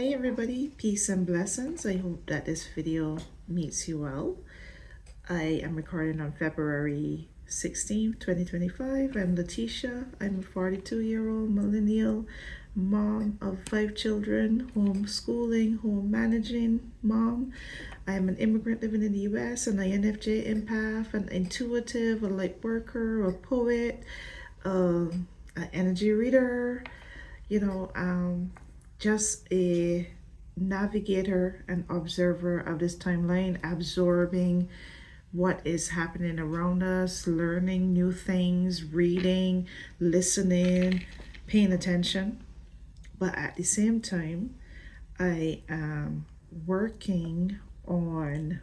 Hey everybody, peace and blessings. I hope that this video meets you well. I am recording on February 16th, 2025. I'm Letitia. I'm a 42-year-old millennial mom of 5 children, homeschooling, home managing mom. I am an immigrant living in the US, an INFJ empath, an intuitive, a light worker, a poet, an energy reader, you know, just a navigator and observer of this timeline, absorbing what is happening around us, learning new things, reading, listening, paying attention. But at the same time, I am working on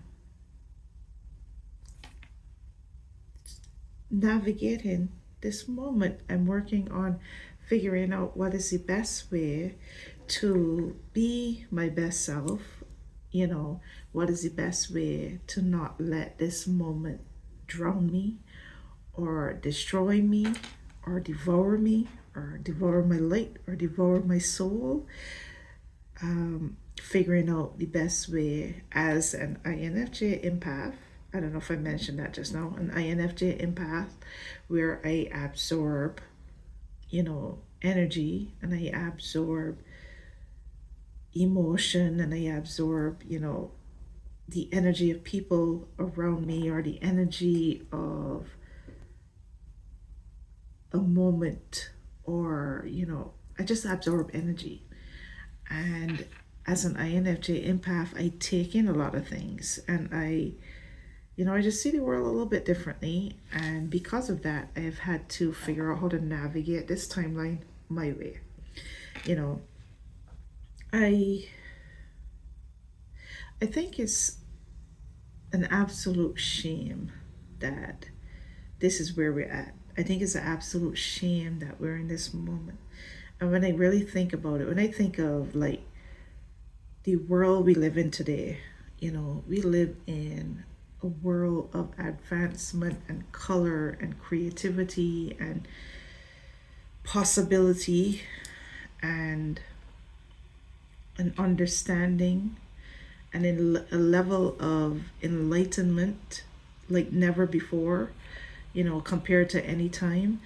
navigating this moment. I'm working on figuring out what is the best way to be my best self. What is the best way to not let this moment drown me or destroy me or devour my light or devour my soul. Figuring out the best way as an INFJ empath. I don't know if I mentioned that just now. An INFJ empath, where I absorb, energy, and I absorb emotion, and I absorb, the energy of people around me, or the energy of a moment, or, I just absorb energy. And as an INFJ empath, I take in a lot of things, and I just see the world a little bit differently. And because of that, I've had to figure out how to navigate this timeline my way. I think it's an absolute shame that this is where we're at. I think it's an absolute shame that we're in this moment. And when I really think about it, when I think of like the world we live in today, we live in a world of advancement and color and creativity and possibility and an understanding and a level of enlightenment like never before, compared to any time.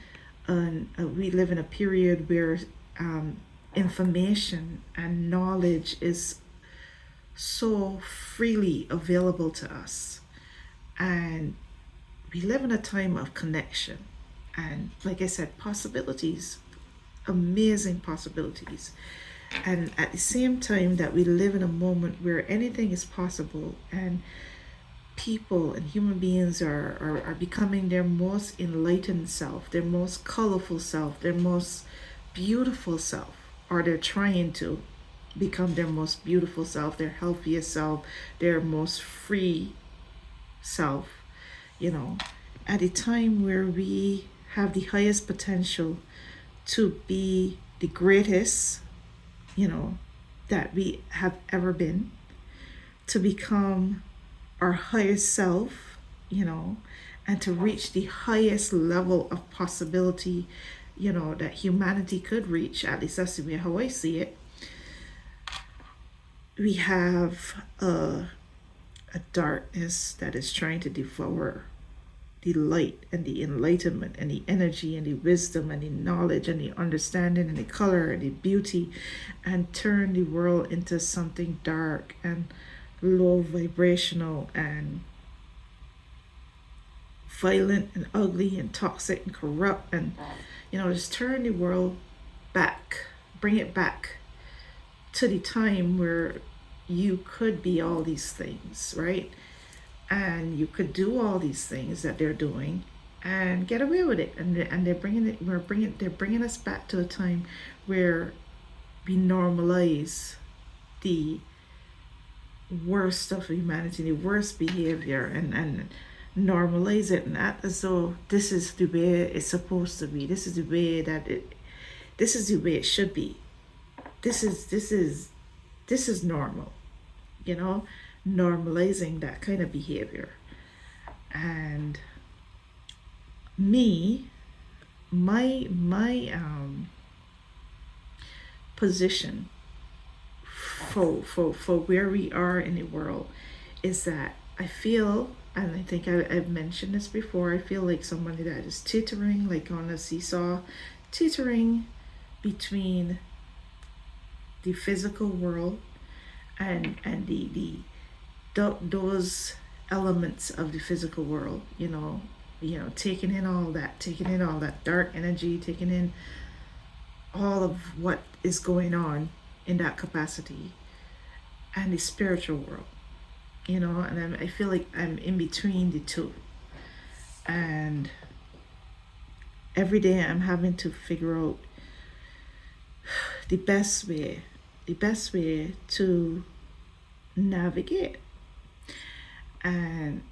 And we live in a period where information and knowledge is so freely available to us. And we live in a time of connection. And like I said, possibilities, amazing possibilities. And at the same time that we live in a moment where anything is possible, and people and human beings are becoming their most enlightened self, their most colorful self, their most beautiful self, or they're trying to become their most beautiful self, their healthiest self, their most free self, at a time where we have the highest potential to be the greatest, that we have ever been, to become our highest self, and to reach the highest level of possibility, that humanity could reach. At least that's the way how I see it. We have a darkness that is trying to devour the light and the enlightenment and the energy and the wisdom and the knowledge and the understanding and the color and the beauty, and turn the world into something dark and low vibrational and violent and ugly and toxic and corrupt, and just turn the world back, bring it back to the time where you could be all these things, right? And you could do all these things that they're doing and get away with it. And they're bringing us back to a time where we normalize the worst of humanity, the worst behavior, and normalize it, and act as though this is the way it's supposed to be. This is the way it should be. This is normal, normalizing that kind of behavior. And my position for where we are in the world is that I feel, and I think I've mentioned this before, I feel like somebody that is teetering, like on a seesaw, teetering between the physical world and those elements of the physical world, taking in all that dark energy, taking in all of what is going on in that capacity, and the spiritual world, and I feel like I'm in between the two. And every day I'm having to figure out the best way, to navigate. And,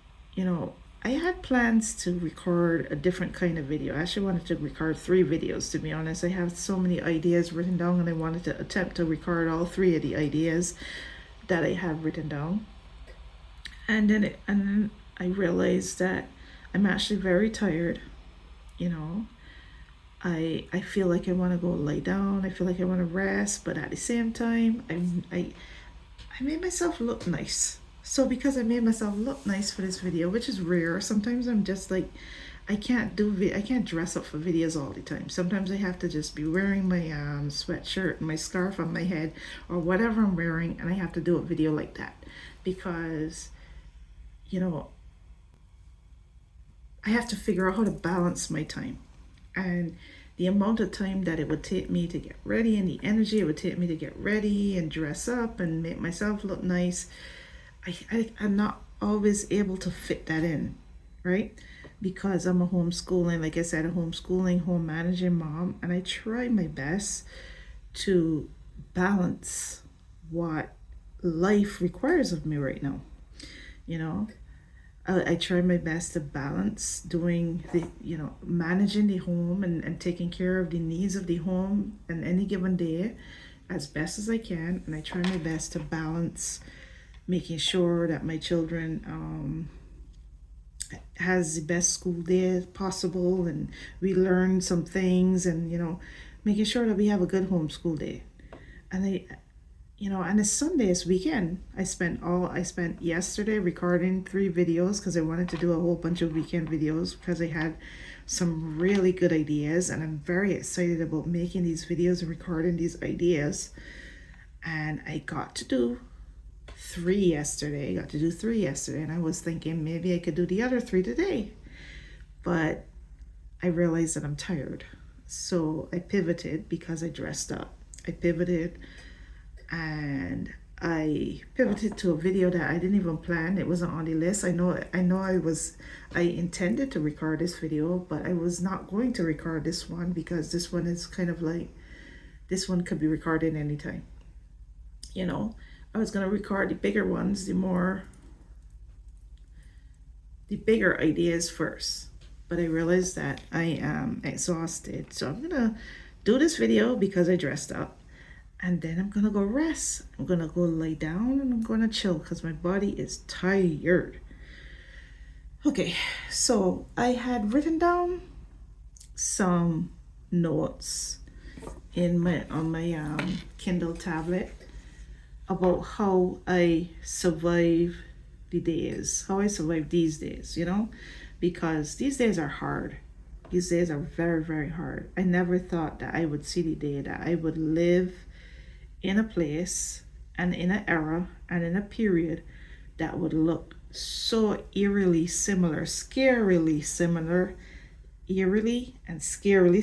I had plans to record a different kind of video. I actually wanted to record 3 videos, to be honest. I have so many ideas written down, and I wanted to attempt to record all 3 of the ideas that I have written down. And then I realized that I'm actually very tired. I feel like I want to go lie down. I feel like I want to rest, but at the same time, I made myself look nice. So because I made myself look nice for this video, which is rare, sometimes I'm just like, I can't dress up for videos all the time. Sometimes I have to just be wearing my sweatshirt and my scarf on my head or whatever I'm wearing, and I have to do a video like that because, I have to figure out how to balance my time and the amount of time that it would take me to get ready and the energy it would take me to get ready and dress up and make myself look nice. I'm not always able to fit that in, right? Because I'm a homeschooling, like I said, a homeschooling, home managing mom, and I try my best to balance what life requires of me right now. I try my best to balance doing managing the home and taking care of the needs of the home on any given day as best as I can. And I try my best to balance making sure that my children has the best school day possible, and we learn some things, and making sure that we have a good homeschool day. And and it's Sunday's weekend. I spent yesterday recording 3 videos because I wanted to do a whole bunch of weekend videos because I had some really good ideas, and I'm very excited about making these videos and recording these ideas. And I got to do 3 yesterday. And I was thinking maybe I could do the other 3 today. But I realized that I'm tired. So I pivoted because I dressed up. And I pivoted to a video that I didn't even plan. It wasn't on the list. I intended to record this video, but I was not going to record this one because this one is kind of like, this one could be recorded anytime. I was going to record the bigger ones, the bigger ideas first. But I realized that I am exhausted. So I'm going to do this video because I dressed up. And then I'm going to go rest. I'm going to go lie down and I'm going to chill because my body is tired. Okay, so I had written down some notes on my Kindle tablet about how I survive how I survive these days, because these days are hard. These days are very, very hard. I never thought that I would see the day that I would live in a place and in an era and in a period that would look so eerily similar, eerily and scarily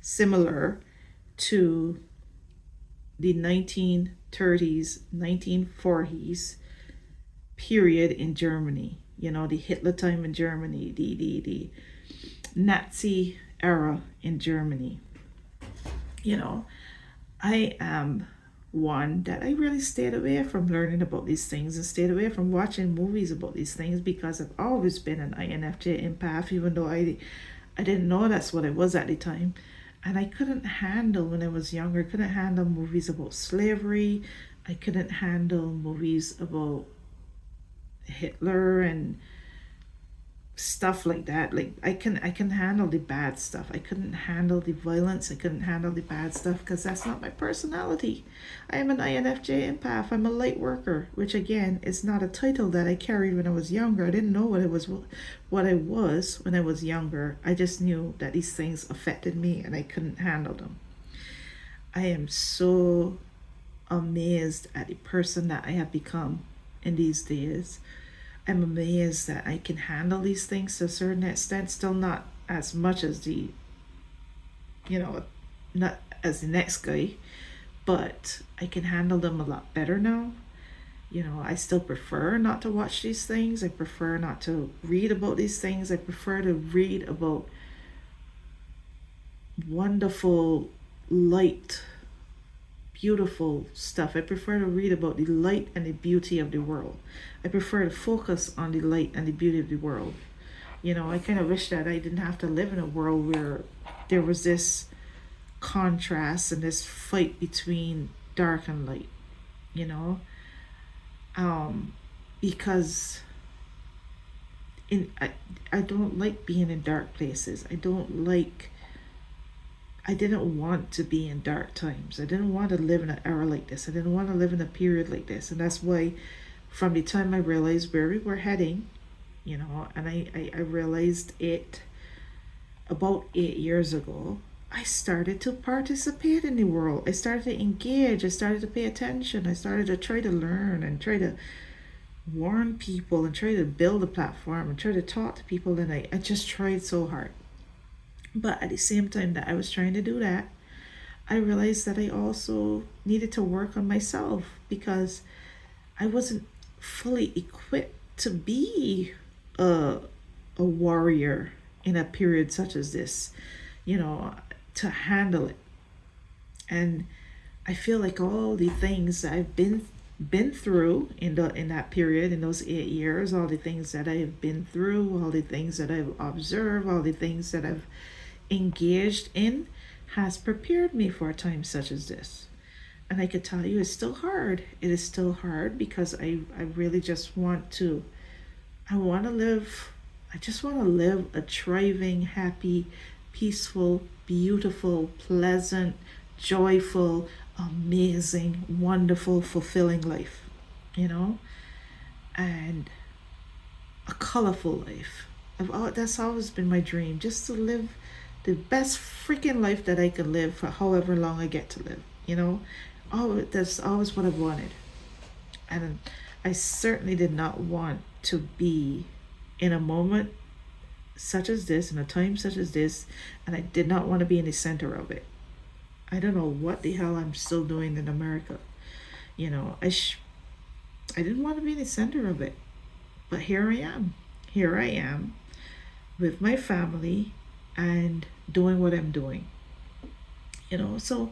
similar to the 1930s, 1940s period in Germany. The Hitler time in Germany, the Nazi era in Germany. I am one that I really stayed away from learning about these things and stayed away from watching movies about these things because I've always been an INFJ empath, even though I didn't know that's what I was at the time. And I couldn't handle, when I was younger, I couldn't handle movies about slavery. I couldn't handle movies about Hitler and stuff like that. Like I can handle the bad stuff. I couldn't handle the violence. I couldn't handle the bad stuff because that's not my personality. I am an INFJ empath. I'm a light worker, which again is not a title that I carried when I was younger. I didn't know what I was when I was younger. I just knew that these things affected me and I couldn't handle them. I am so amazed at the person that I have become in these days. I'm amazed that I can handle these things to a certain extent, still not as much as you know, not as the next guy, but I can handle them a lot better now. I still prefer not to watch these things. I prefer not to read about these things. I prefer to read about wonderful, light, beautiful stuff. I prefer to read about the light and the beauty of the world. I prefer to focus on the light and the beauty of the world. I kind of wish that I didn't have to live in a world where there was this contrast and this fight between dark and light, you know, um, because I don't like being in dark places. I didn't want to be in dark times. I didn't want to live in an era like this. I didn't want to live in a period like this. And that's why, from the time I realized where we were heading, and I realized it about 8 years ago, I started to participate in the world. I started to engage. I started to pay attention. I started to try to learn and try to warn people and try to build a platform and try to talk to people. And I just tried so hard. But at the same time that I was trying to do that, I realized that I also needed to work on myself because I wasn't fully equipped to be a, a warrior in a period such as this, you know, to handle it. And I feel like all the things that I've been through in that period, in those 8 years, all the things that I have been through, all the things that I've observed, all the things that I've engaged in, has prepared me for a time such as this. And I could tell you it's still hard. It is still hard because I really just want to live, I just want to live a thriving, happy, peaceful, beautiful, pleasant, joyful, amazing, wonderful, fulfilling life, you know, and a colorful life. That's always been my dream, just to live the best freaking life that I can live for however long I get to live, you know. That's always what I've wanted. And I certainly did not want to be in a moment such as this, in a time such as this, and I did not want to be in the center of it. I don't know what the hell I'm still doing in America. You know, I didn't want to be in the center of it. But here I am. Here I am with my family and doing what I'm doing. You know, so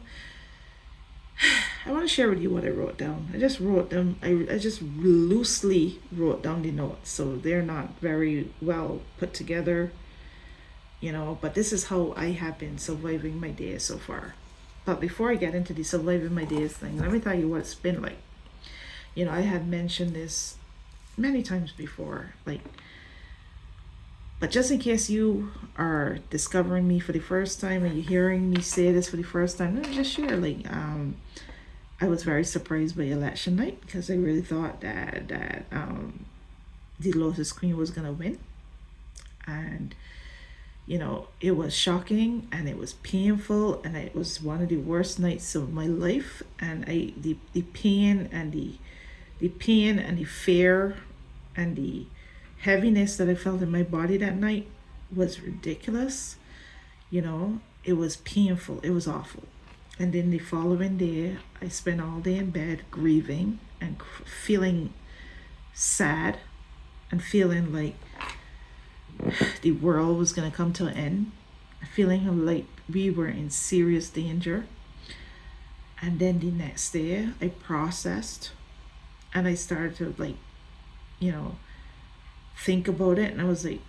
I want to share with you what I wrote down. I just wrote them, I just loosely wrote down the notes, so they're not very well put together, you know, but this is how I have been surviving my days so far. But before I get into the surviving my days thing, let me tell you what it's been like. You know, I had mentioned this many times before, like, but just in case you are discovering me for the first time and you're hearing me say this for the first time, let me just share, like, I was very surprised by election night because I really thought that the Lotus Queen was gonna win, and you know, it was shocking and it was painful and it was one of the worst nights of my life. And the pain and the pain and the fear and the heaviness that I felt in my body that night was ridiculous. You know, it was painful. It was awful. And then the following day, I spent all day in bed grieving and feeling sad and feeling like the world was going to come to an end, feeling like we were in serious danger. And then the next day, I processed and I started to, like, you know, think about it. And I was like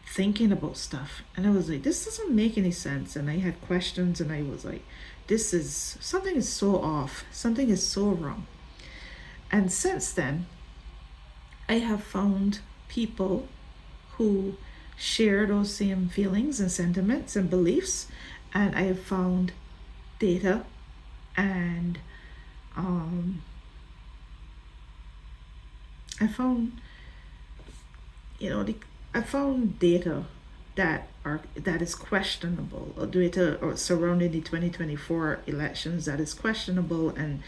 thinking about stuff. And I was like, this doesn't make any sense. And I had questions and I was like, something is so off. Something is so wrong. And since then, I have found people who share those same feelings and sentiments and beliefs, and I have found data and um, I found I found data that is questionable, or data or surrounding the 2024 elections that is questionable and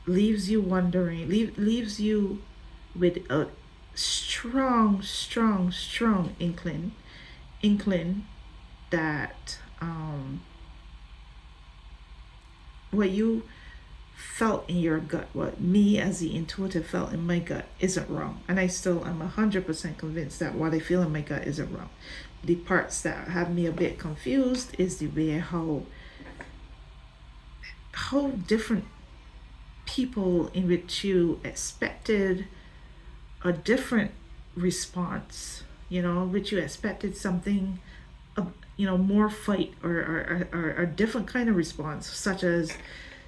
leaves you wondering, leaves you with a strong inkling that what you felt in your gut, what me as the intuitive felt in my gut, isn't wrong. And I still am 100% convinced that what I feel in my gut isn't wrong. The parts that have me a bit confused is the way how different people in which you expected a different response, which you expected something, more fight or a different kind of response, such as,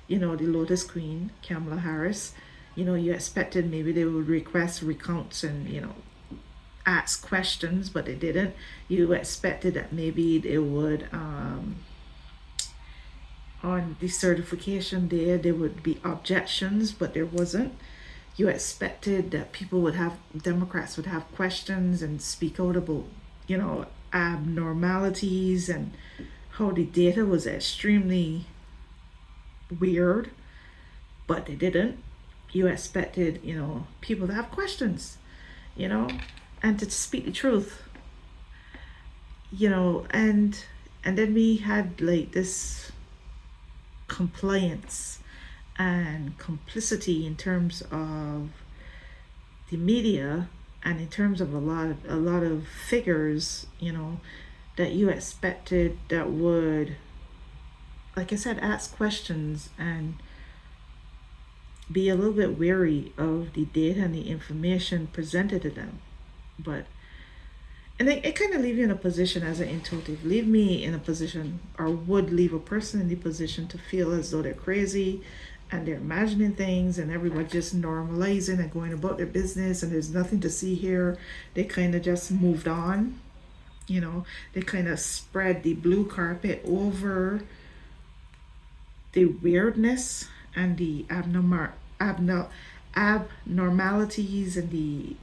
the Lotus Queen, Kamala Harris. You expected maybe they would request recounts and, ask questions, but they didn't. You expected that maybe they would, on the certification day, there would be objections, but there wasn't. You expected that Democrats would have questions and speak out about, abnormalities and how the data was extremely weird, but they didn't. You expected, people to have questions, and to speak the truth, and then we had like this compliance and complicity in terms of the media and in terms of a lot of figures, that you expected that would, like I said, ask questions and be a little bit wary of the data and the information presented to them. And it kind of leave you in a position as an intuitive, leave me in a position, or would leave a person in the position to feel as though they're crazy and they're imagining things and everyone just normalizing and going about their business and there's nothing to see here. They kind of just moved on, they kind of spread the blue carpet over the weirdness and the abnormalities and the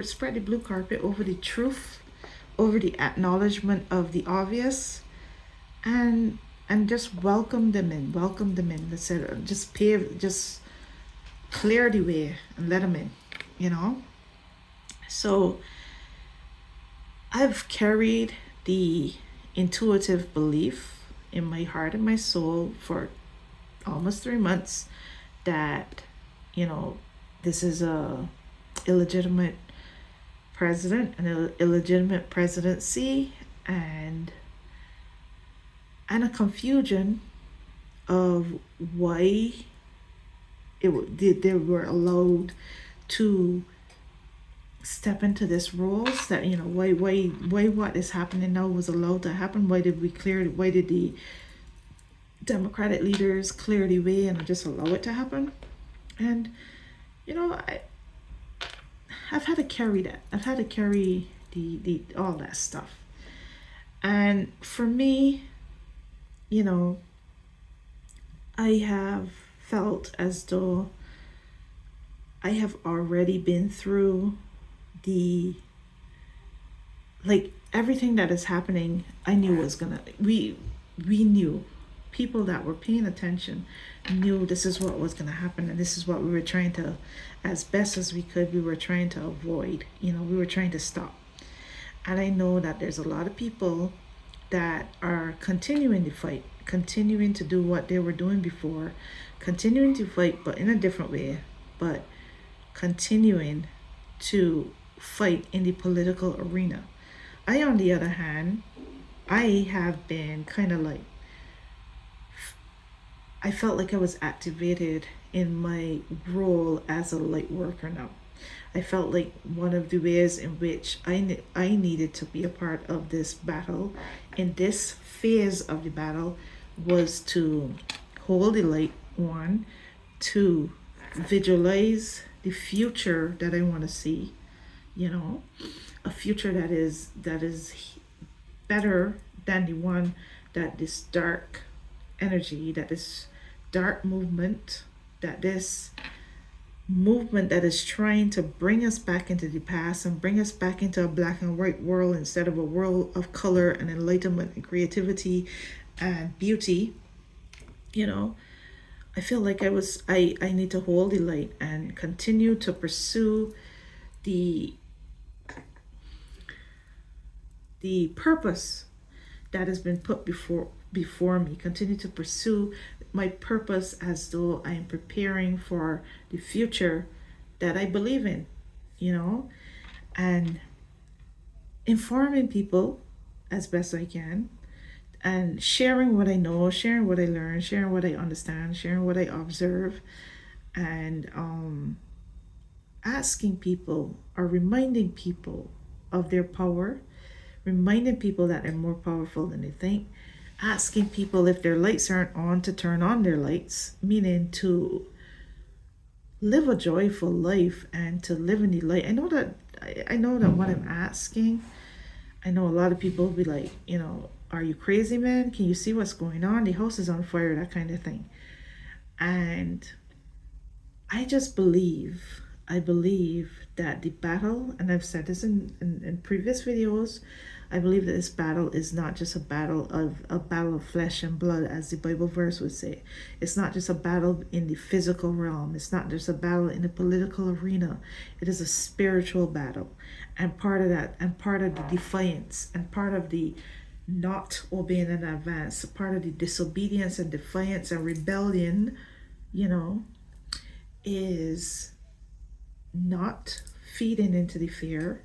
spread the blue carpet over the truth, over the acknowledgement of the obvious, and just welcome them in. Let's say, just clear the way and let them in. So I've carried the intuitive belief in my heart and my soul for almost 3 months that, this is a illegitimate president, an illegitimate presidency, and a confusion of why they were allowed to step into this roles, that why what is happening now was allowed to happen. Why did the Democratic leaders clear the way and just allow it to happen? And I've had to carry that. I've had to carry the all that stuff. And for me, I have felt as though I have already been through everything that is happening. I knew was gonna, we knew, people that were paying attention knew this is what was going to happen, and this is what we were trying to, as best as we could, we were trying to avoid, we were trying to stop. And I know that there's a lot of people that are continuing to fight, continuing to do what they were doing before, continuing to fight, but in a different way, but continuing to fight in the political arena. I, on the other hand, I have been kind of like, I felt like I was activated in my role as a light worker now. I felt like one of the ways in which I needed to be a part of this battle, in this phase of the battle, was to hold the light on, to visualize the future that I want to see, you know, a future that is better than the one that this dark energy, that this dark movement, that this movement that is trying to bring us back into the past and bring us back into a black and white world instead of a world of color and enlightenment and creativity and beauty, you know. I feel like I need to hold the light and continue to pursue the purpose that has been put before me. Continue to pursue my purpose as though I am preparing for the future that I believe in, you know, and informing people as best I can, and sharing what I know, sharing what I learn, sharing what I understand, sharing what I observe, and asking people or reminding people of their power, reminding people that they're more powerful than they think, asking people if their lights aren't on to turn on their lights, meaning to live a joyful life and to live in the light. I know that what I'm asking, I know a lot of people will be like, are you crazy, man? Can you see what's going on? The house is on fire, that kind of thing. And I believe that the battle, and I've said this in previous videos, I believe that this battle is not just a battle of flesh and blood, as the Bible verse would say. It's not just a battle in the physical realm. It's not just a battle in the political arena. It is a spiritual battle. And part of that, and part of the defiance, and part of the not obeying in advance, part of the disobedience and defiance and rebellion, is not feeding into the fear,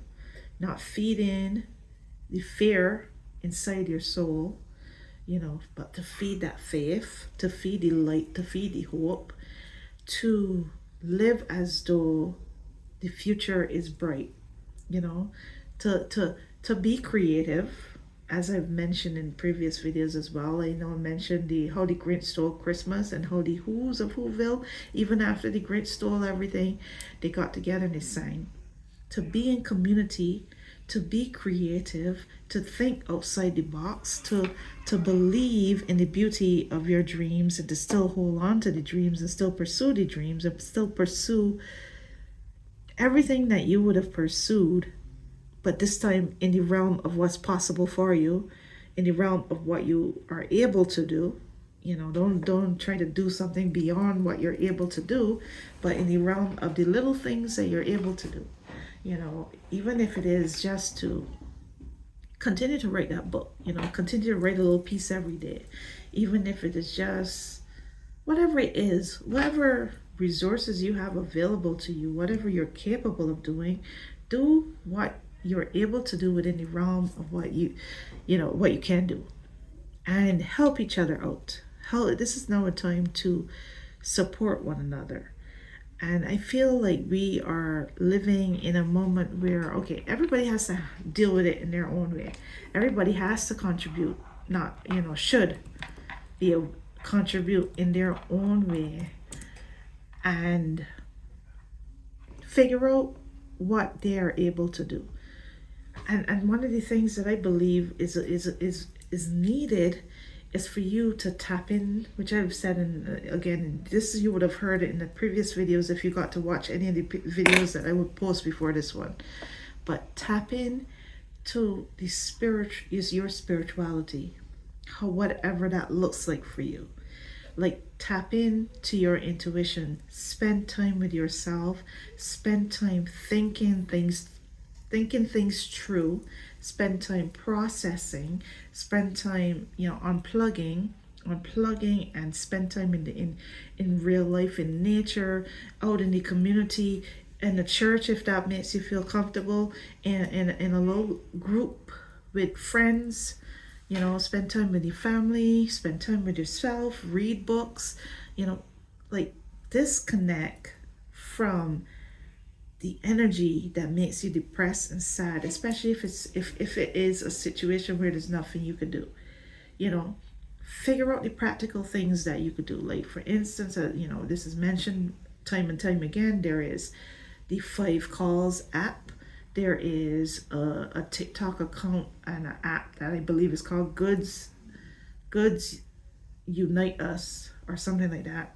not feeding the fear inside your soul, but to feed that faith, to feed the light, to feed the hope, to live as though the future is bright, to be creative, as I've mentioned in previous videos as well. I mentioned how the Grinch stole Christmas, and how the Who's of Whoville, even after the Grinch stole everything, they got together and they sang. To be in community, to be creative, to think outside the box, to believe in the beauty of your dreams, and to still hold on to the dreams and still pursue the dreams and still pursue everything that you would have pursued, but this time in the realm of what's possible for you, in the realm of what you are able to do. Don't try to do something beyond what you're able to do, but in the realm of the little things that you're able to do. Even if it is just to continue to write that book, continue to write a little piece every day, even if it is just whatever it is, whatever resources you have available to you, whatever you're capable of doing, do what you're able to do within the realm of what you can do, and help each other out. This is now a time to support one another. And I feel like we are living in a moment where, okay, everybody has to deal with it in their own way. Everybody has to contribute, not, should be contribute in their own way, and figure out what they are able to do. And one of the things that I believe is needed is for you to tap in, which I've said, again, this you would have heard it in the previous videos if you got to watch any of the videos that I would post before this one. But tap in to the spirit, is your spirituality, whatever that looks like for you. Like, tap in to your intuition. Spend time with yourself. Spend time thinking things true. Spend time processing. Spend time, unplugging, and spend time in real life, in nature, out in the community, in the church, if that makes you feel comfortable, in a little group with friends. Spend time with your family, spend time with yourself, read books, like disconnect from the energy that makes you depressed and sad, especially if it is a situation where there's nothing you can do. Figure out the practical things that you could do. Like, for instance, this is mentioned time and time again. There is the 5 Calls app. There is a TikTok account and an app that I believe is called Goods Unite Us or something like that.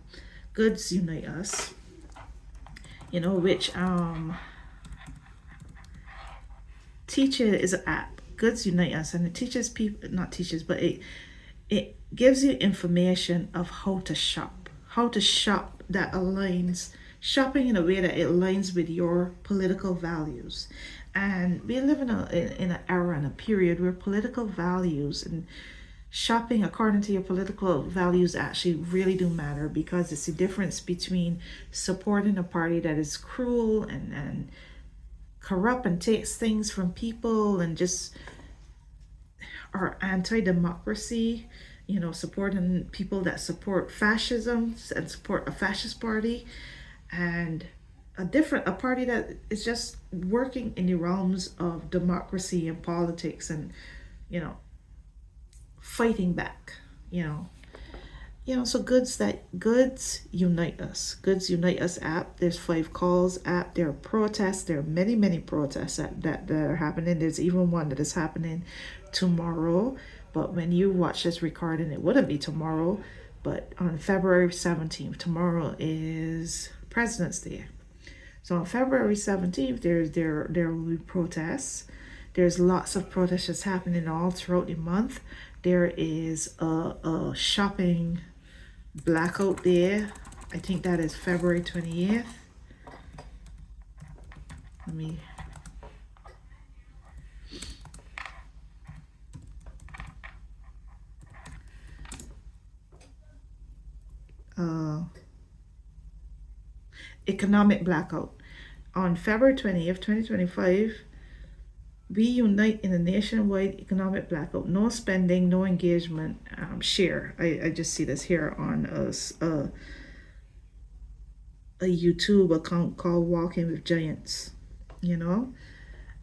Goods Unite Us. Which teaches is an app. Goods Unite Us, and it teaches people, not teaches, but it gives you information of how to shop, that aligns, shopping in a way that it aligns with your political values. And we live in an era and a period where political values and shopping according to your political values actually really do matter, because it's the difference between supporting a party that is cruel and corrupt and takes things from people and just are anti-democracy, supporting people that support fascism and support a fascist party, and a party that is just working in the realms of democracy and politics and fighting back. So Goods Unite Us. Goods Unite Us app. There's 5 Calls app. There are protests. There are many protests that are happening. There's even one that is happening tomorrow. But when you watch this recording, it wouldn't be tomorrow. But on February 17th, tomorrow is President's Day. So on February 17th, there will be protests. There's lots of protests happening all throughout the month. There is a shopping blackout there. I think that is February 28th. Let me economic blackout. On February 20th, 2025, we unite in a nationwide economic blackout. No spending, no engagement, share. I just see this here on a YouTube account called Walking with Giants. There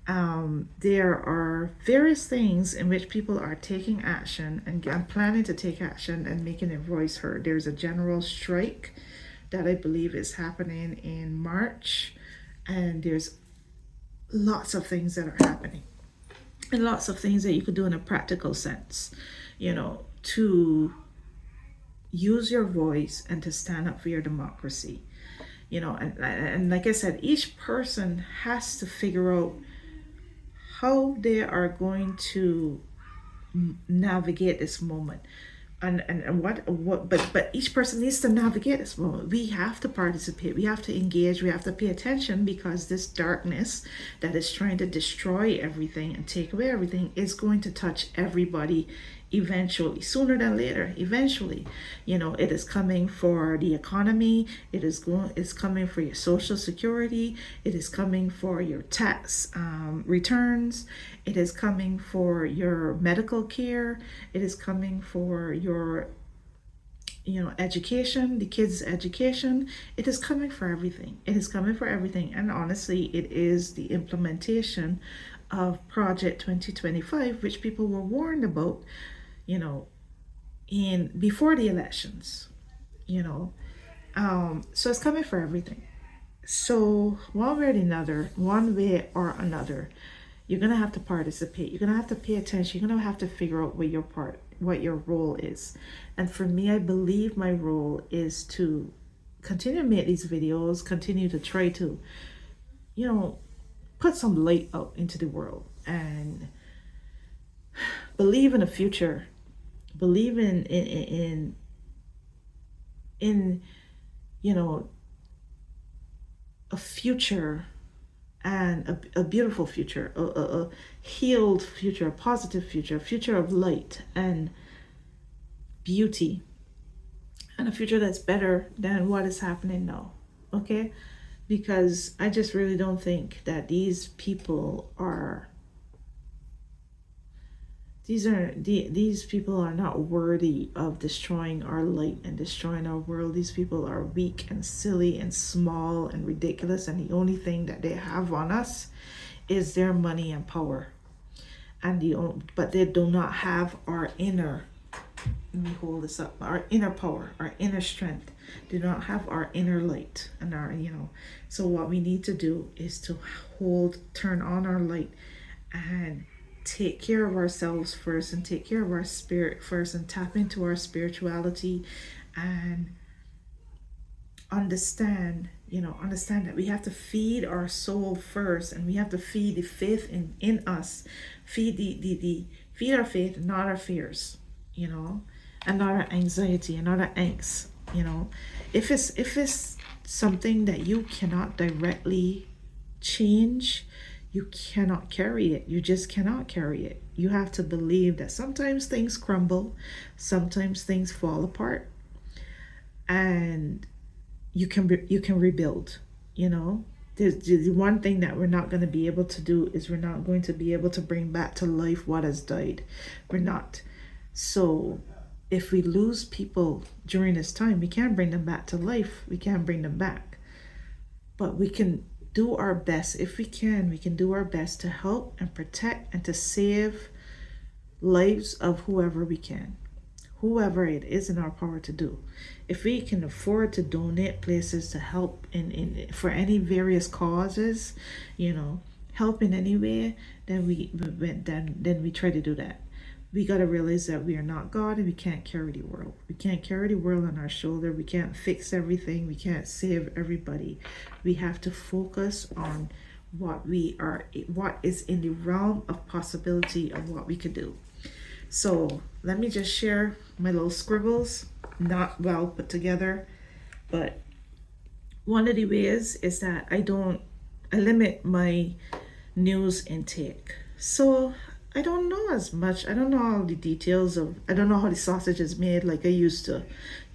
are various things in which people are taking action and planning to take action and making their voice heard. There's a general strike that I believe is happening in March, and there's lots of things that are happening and lots of things that you could do in a practical sense, to use your voice and to stand up for your democracy. And like I said, each person has to figure out how they are going to navigate this moment. And what but each person needs to navigate this moment. We have to participate, we have to engage, we have to pay attention, because this darkness that is trying to destroy everything and take away everything is going to touch everybody eventually, sooner than later. Eventually, it is coming for the economy, it's coming for your social security, it is coming for your tax returns, it is coming for your medical care, it is coming for your education, the kids' education. It is coming for everything. It is coming for everything. And honestly, it is the implementation of Project 2025, which people were warned about, in before the elections. So it's coming for everything. So one way or another, you're gonna have to participate. You're gonna have to pay attention. You're gonna have to figure out what your role is. And for me, I believe my role is to continue to make these videos, continue to try to, put some light out into the world, and believe in a future, believe in a future, and a beautiful future, a healed future, a positive future, a future of light and beauty, and a future that's better than what is happening now. Okay? Because I just really don't think that these people are not worthy of destroying our light and destroying our world. These people are weak and silly and small and ridiculous, and the only thing that they have on us is their money and power. But they do not have our inner let me hold this up, our inner power, our inner strength, do not have our inner light and our, so what we need to do is to turn on our light and take care of ourselves first, and take care of our spirit first, and tap into our spirituality, and understand that we have to feed our soul first, and we have to feed the faith in us, feed feed our faith, not our fears, and not our anxiety and not our angst. If it's something that you cannot directly change, you cannot carry it. You just cannot carry it. You have to believe that sometimes things crumble, sometimes things fall apart, and you can rebuild. There's the one thing that we're not going to be able to do is we're not going to be able to bring back to life what has died. We're not. So if we lose people during this time, we can't bring them back to life. We can't bring them back, but we can do our best. If we can do our best to help and protect and to save lives of whoever we can, whoever it is in our power to do. If we can afford to donate places to help for any various causes, help in any way, then we try to do that. We got to realize that we are not God, and we can't carry the world. We can't carry the world on our shoulder. We can't fix everything. We can't save everybody. We have to focus on what is in the realm of possibility of what we could do. So let me just share my little scribbles, not well put together, but one of the ways is that I limit my news intake. So I don't know as much. I don't know all the details I don't know how the sausage is made like I used to.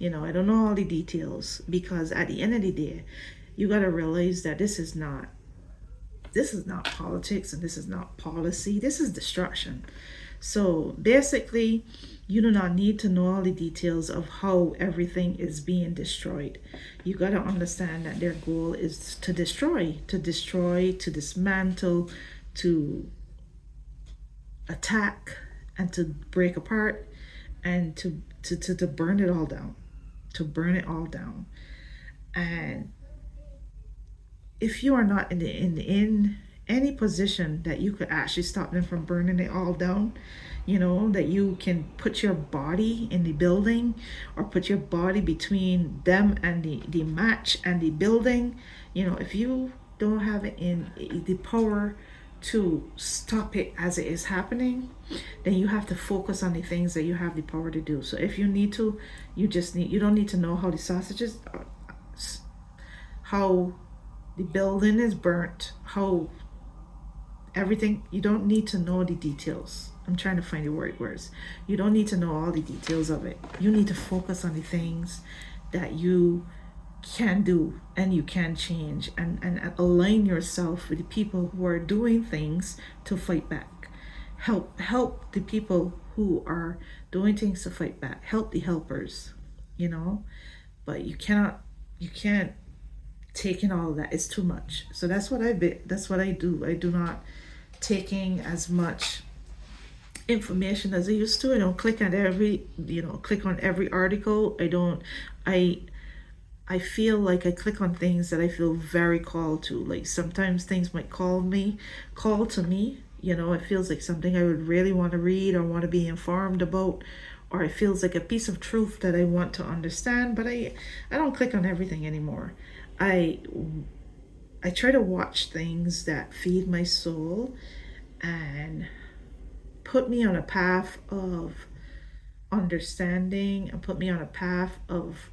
I don't know all the details, because at the end of the day, you got to realize that this is not politics, and this is not policy. This is destruction. So basically, you do not need to know all the details of how everything is being destroyed. You got to understand that their goal is to destroy, to dismantle, to attack, and to break apart, and to burn it all down. And if you are not in any position that you could actually stop them from burning it all down, that you can put your body in the building, or put your body between them and the match and the building, if you don't have it in the power to stop it as it is happening, then you have to focus on the things that you have the power to do. So if you need to, you don't need to know how the sausages, how the building is burnt, how everything, you don't need to know the details. I'm trying to find the right words. You don't need to know all the details of it. You need to focus on the things that you can do and you can change, and align yourself with the people who are doing things to fight back. Help the people who are doing things to fight back. Help the helpers, but you can't take in all of that. It's too much. So that's what I do. I do not taking as much information as I used to. I don't click on every article. I feel like I click on things that I feel very called to. Like sometimes things might call to me. It feels like something I would really want to read or want to be informed about, or it feels like a piece of truth that I want to understand, but I don't click on everything anymore. I try to watch things that feed my soul and put me on a path of understanding, and put me on a path of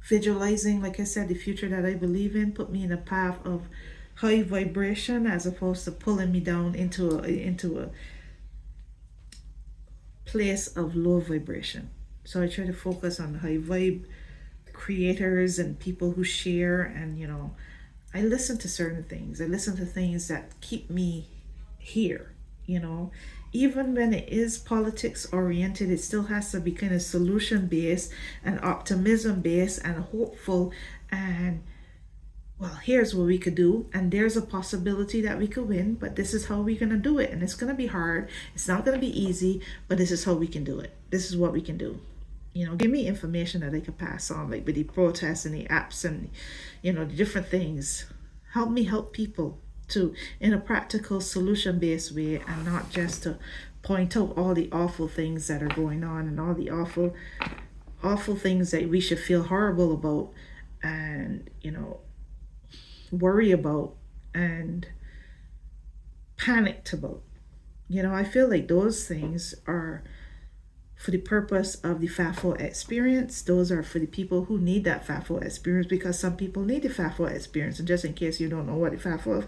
visualizing, like I said, the future that I believe in. Put me in a path of high vibration, as opposed to pulling me down into a place of low vibration. So I try to focus on high vibe creators and people who share, and I listen to certain things. I listen to things that keep me here, even when it is politics oriented, it still has to be kind of solution based and optimism based and hopeful, and well, here's what we could do, and there's a possibility that we could win, but this is how we're going to do it. And it's going to be hard. It's not going to be easy, but this is how we can do it. This is what we can do. Give me information that I could pass on, like with the protests and the apps and, the different things. Help me help people to, in a practical, solution based way, and not just to point out all the awful things that are going on and all the awful things that we should feel horrible about and, worry about and panicked about. I feel like those things are for the purpose of the FAFO experience. Those are for the people who need that FAFO experience, because some people need the FAFO experience. And just in case you don't know what the FAFO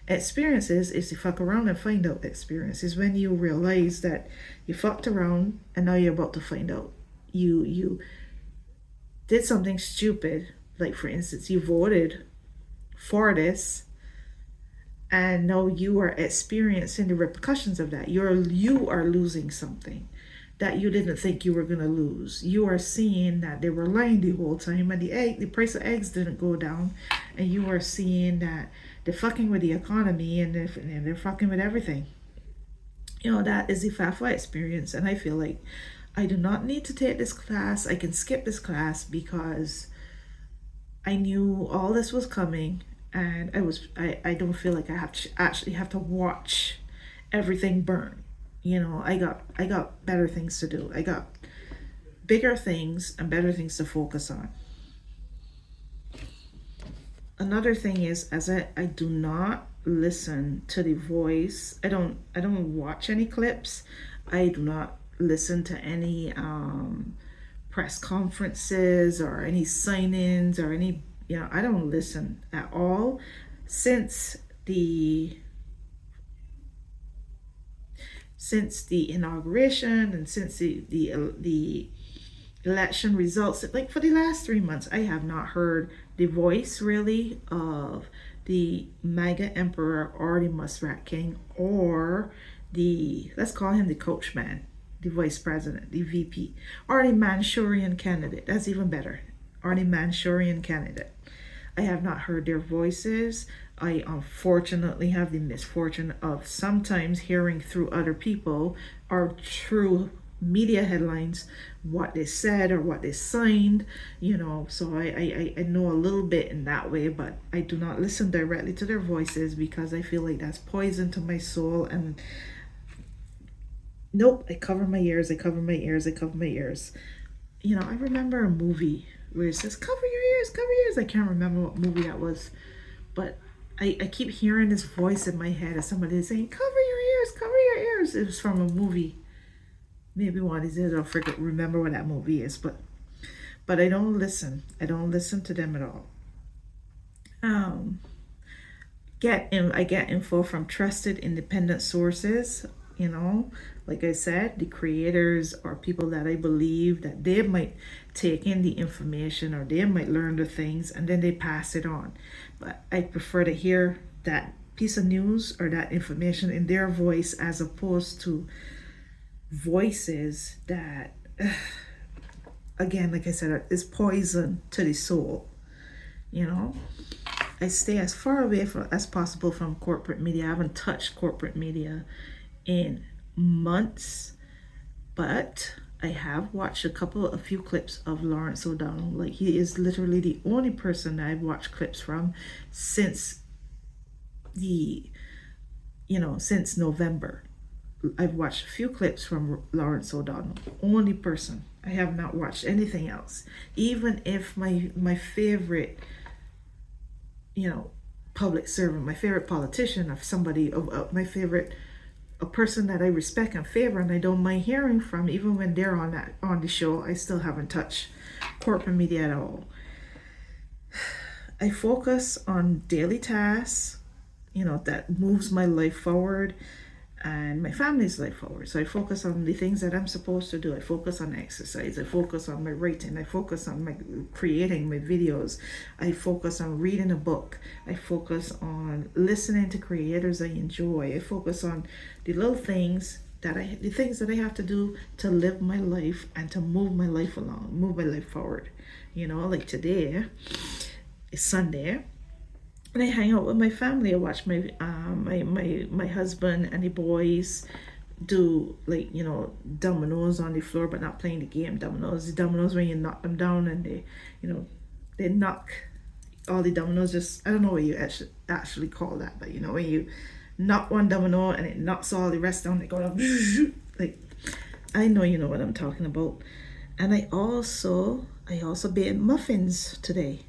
experience is the fuck around and find out experience. Is when you realize that you fucked around and now you're about to find out. You did something stupid, like for instance, you voted for this, and now you are experiencing the repercussions of that. You are losing something that you didn't think you were going to lose. You are seeing that they were lying the whole time, and the price of eggs didn't go down, and you are seeing that they're fucking with the economy, and they're fucking with everything. That is the FAFA experience. And I feel like I do not need to take this class. I can skip this class because I knew all this was coming, and I don't feel like I actually have to watch everything burn. I got better things to do. I got bigger things and better things to focus on. Another thing is, as I do not listen to the voice. I don't watch any clips. I do not listen to any press conferences or any sign-ins or any, I don't listen at all since the inauguration and since the election results. Like for the last 3 months, I have not heard the voice really of the MAGA emperor or the Muskrat King or the, let's call him the coachman, the vice president, the VP, or the Manchurian candidate. That's even better. Or the Manchurian candidate. I have not heard their voices. I unfortunately have the misfortune of sometimes hearing through other people or through media headlines what they said or what they signed, so I know a little bit in that way, but I do not listen directly to their voices because I feel like that's poison to my soul. And nope, I cover my ears. I remember a movie where it says cover your ears. I can't remember what movie that was, but I keep hearing this voice in my head as somebody saying cover your ears. It was from a movie. Maybe one of these days I'll remember what that movie is, but I don't listen. I don't listen to them at all. I get info from trusted independent sources, like I said, the creators or people that I believe that they might take in the information or they might learn the things and then they pass it on. But I prefer to hear that piece of news or that information in their voice as opposed to voices that, again, like I said, is poison to the soul. I stay as far away as possible from corporate media. I haven't touched corporate media in months, but I have watched a few clips of Lawrence O'Donnell. Like, he is literally the only person that I've watched clips from since since November. I've watched a few clips from Lawrence O'Donnell. Only person. I have not watched anything else. Even if my favorite, public servant, my favorite politician, of somebody of my favorite, a person that I respect and favor and I don't mind hearing from, even when they're on the show, I still haven't touched corporate media at all. I focus on daily tasks, that moves my life forward and my family's life forward. So I focus on the things that I'm supposed to do. I focus on exercise. I focus on my writing. I focus on my creating my videos. I focus on reading a book. I focus on listening to creators I enjoy. I focus on the little things the things that I have to do to live my life and to move my life along, move my life forward. Like today is Sunday. And I hang out with my family. I watch my husband and the boys do, like, dominoes on the floor, but not playing the game dominoes. The dominoes when you knock them down and you know they knock all the dominoes. Just, I don't know what you actually call that, but when you knock one domino and it knocks all the rest down, they go down. Like, I know you know what I'm talking about. And I also baked muffins today.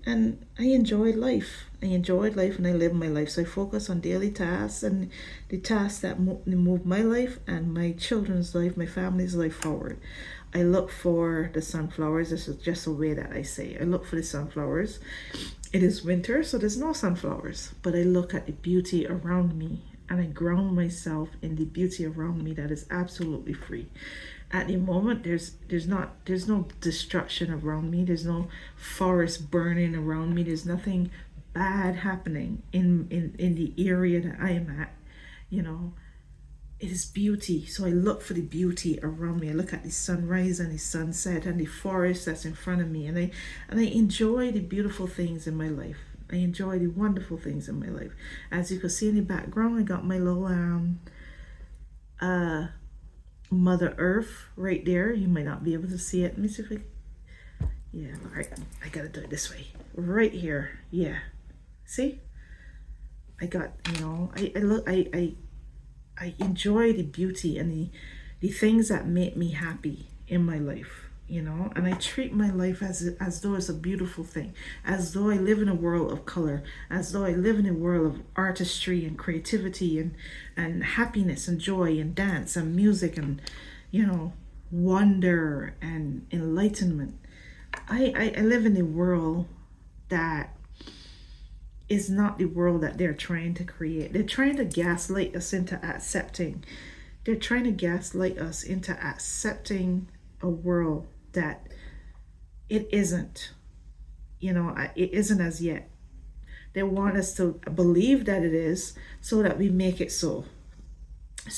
And I enjoyed life. I enjoyed life and I lived my life. So I focus on daily tasks and the tasks that move my life and my children's life, my family's life forward. I look for the sunflowers. This is just a way that I say. I look for the sunflowers. It is winter, so there's no sunflowers. But I look at the beauty around me and I ground myself in the beauty around me that is absolutely free. At the moment, there's no destruction around me. There's no forest burning around me. There's nothing bad happening in the area that I am at. You know, it is beauty. So I look for the beauty around me. I look at the sunrise and the sunset and the forest that's in front of me, and I enjoy the beautiful things in my life. I enjoy the wonderful things in my life. As you can see in the background, I got my little uh Mother Earth right there. You might not be able to see it. Let me see if yeah, all right. I gotta do it this way. Right here. Yeah. See? I got, I look, I enjoy the beauty and the things that make me happy in my life. And I treat my life as though it's a beautiful thing, as though I live in a world of color, as though I live in a world of artistry and creativity and happiness and joy and dance and music and wonder and enlightenment. I live in a world that is not the world that they're trying to create. They're trying to gaslight us into accepting. They're trying to gaslight us into accepting a world that it isn't. It isn't as yet. They want us to believe that it is, so that we make it so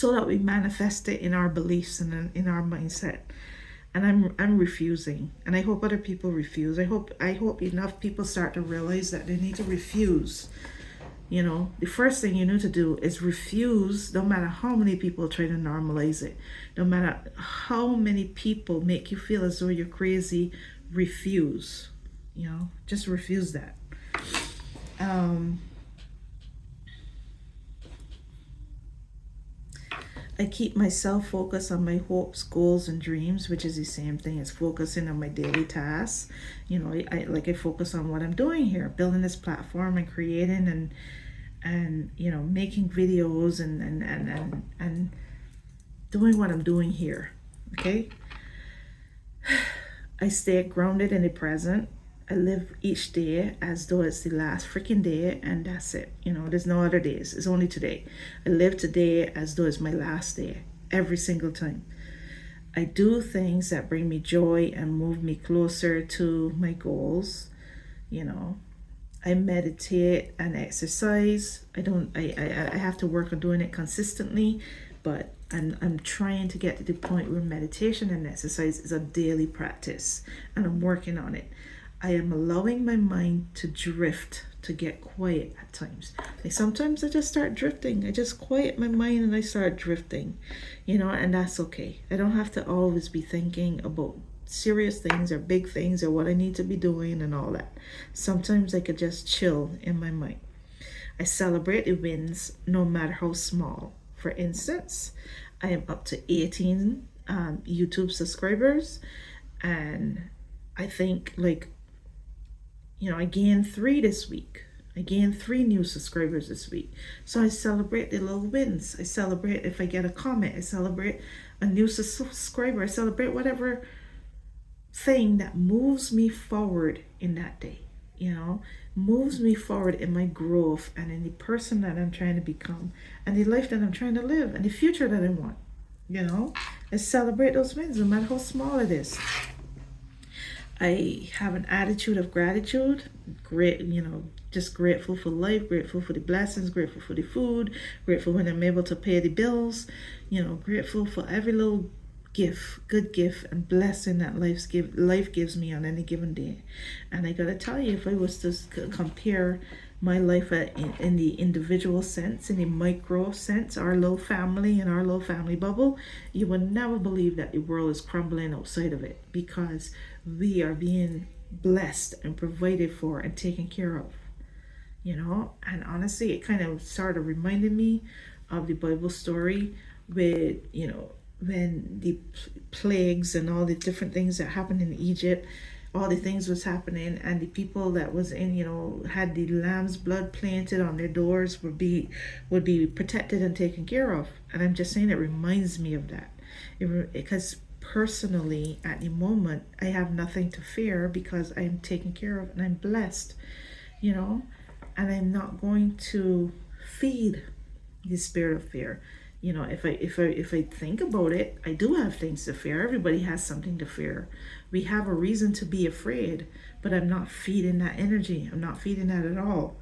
that we manifest it in our beliefs and in our mindset. And I'm refusing, and I hope other people refuse. I hope enough people start to realize that they need to refuse. The first thing you need to do is refuse, no matter how many people try to normalize it, no matter how many people make you feel as though you're crazy. Refuse. Just refuse that. I keep myself focused on my hopes, goals, and dreams, which is the same thing as focusing on my daily tasks. I focus on what I'm doing here, building this platform and creating and making videos and doing what I'm doing here. Okay. I stay grounded in the present. I live each day as though it's the last freaking day, and that's it. There's no other days. It's only today. I live today as though it's my last day, every single time. I do things that bring me joy and move me closer to my goals. I meditate and exercise. I have to work on doing it consistently, but I'm trying to get to the point where meditation and exercise is a daily practice, and I'm working on it. I am allowing my mind to drift, to get quiet at times. Like sometimes I just start drifting. I just quiet my mind and I start drifting, and that's okay. I don't have to always be thinking about serious things or big things or what I need to be doing and all that. Sometimes I could just chill in my mind. I celebrate the wins, no matter how small. For instance, I am up to 18 YouTube subscribers, and I think, I gained 3 this week. I gained 3 new subscribers this week. So I celebrate the little wins. I celebrate if I get a comment. I celebrate a new subscriber. I celebrate whatever thing that moves me forward in that day. Moves me forward in my growth and in the person that I'm trying to become and the life that I'm trying to live and the future that I want. I celebrate those wins no matter how small it is. I have an attitude of gratitude, just grateful for life, grateful for the blessings, grateful for the food, grateful when I'm able to pay the bills, grateful for every little good gift and blessing that life gives me on any given day. And I gotta tell you, if I was to compare my life in the individual sense, in the micro sense, our little family and our little family bubble, you would never believe that the world is crumbling outside of it, because we are being blessed and provided for and taken care of, you know. And honestly, it kind of started reminding me of the Bible story with, you know, when the plagues and all the different things that happened in Egypt, all the things was happening, and the people that was in, you know, had the lamb's blood planted on their doors would be protected and taken care of. And I'm just saying, it reminds me of that, because personally at the moment I have nothing to fear, because I'm taken care of and I'm blessed, you know. And I'm not going to feed the spirit of fear. You know, if I think about it, I do have things to fear. Everybody has something to fear. We have a reason to be afraid, but I'm not feeding that energy. I'm not feeding that at all.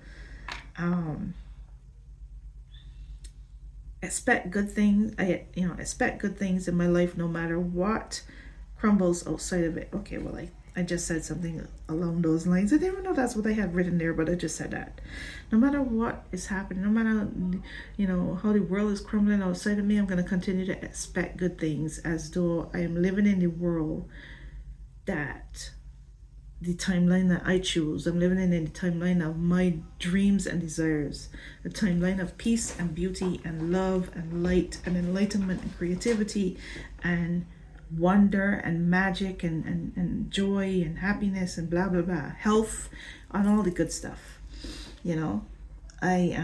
Expect good things. Expect good things in my life, no matter what crumbles outside of it. Okay, well, I just said something along those lines. I didn't even know that's what I had written there, but I just said that. No matter what is happening, no matter, you know, how the world is crumbling outside of me, I'm going to continue to expect good things, as though I am living in the world that the timeline that I choose. I'm living in the timeline of my dreams and desires, the timeline of peace and beauty and love and light and enlightenment and creativity and wonder and magic and joy and happiness and blah blah blah, health and all the good stuff. You know, I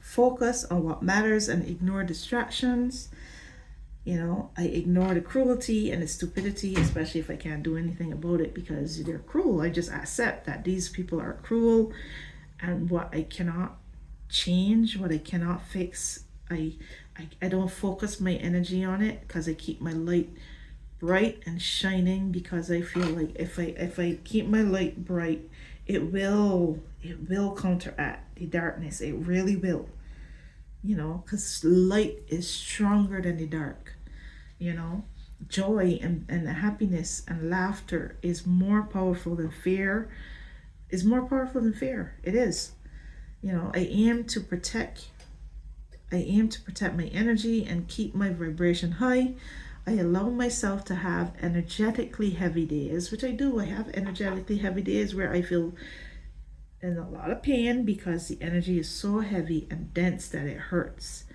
focus on what matters and ignore distractions. You know, I ignore the cruelty and the stupidity, especially if I can't do anything about it because they're cruel. I just accept that these people are cruel, and what I cannot change, what I cannot fix, I don't focus my energy on it, because I keep my light bright and shining, because I feel like if I keep my light bright, it will counteract the darkness. It really will, you know, because light is stronger than the dark. You know, joy and happiness and laughter is more powerful than fear. Is more powerful than fear. It is. You know, I aim to protect my energy and keep my vibration high. I allow myself to have energetically heavy days, which I do. I have energetically heavy days where I feel in a lot of pain because the energy is so heavy and dense that it hurts.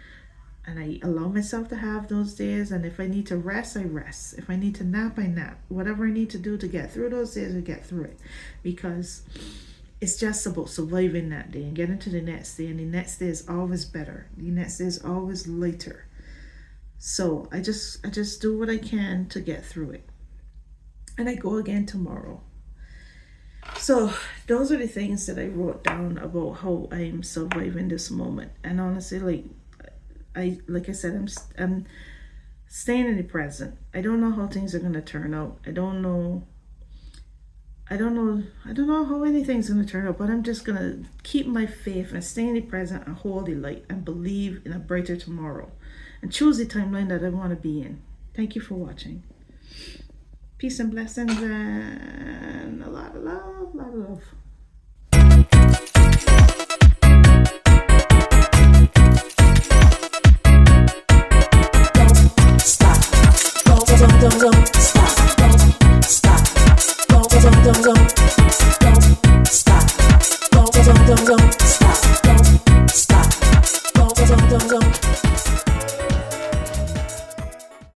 And I allow myself to have those days. And if I need to rest, I rest. If I need to nap, I nap. Whatever I need to do to get through those days, I get through it. Because it's just about surviving that day and getting to the next day. And the next day is always better. The next day is always lighter. So I just do what I can to get through it. And I go again tomorrow. So those are the things that I wrote down about how I'm surviving this moment. And honestly, like I said, I'm staying in the present. I don't know how things are gonna turn out. I don't know how anything's gonna turn out, but I'm just gonna keep my faith and stay in the present and hold the light and believe in a brighter tomorrow and choose the timeline that I want to be in. Thank you for watching. Peace and blessings and a lot of love,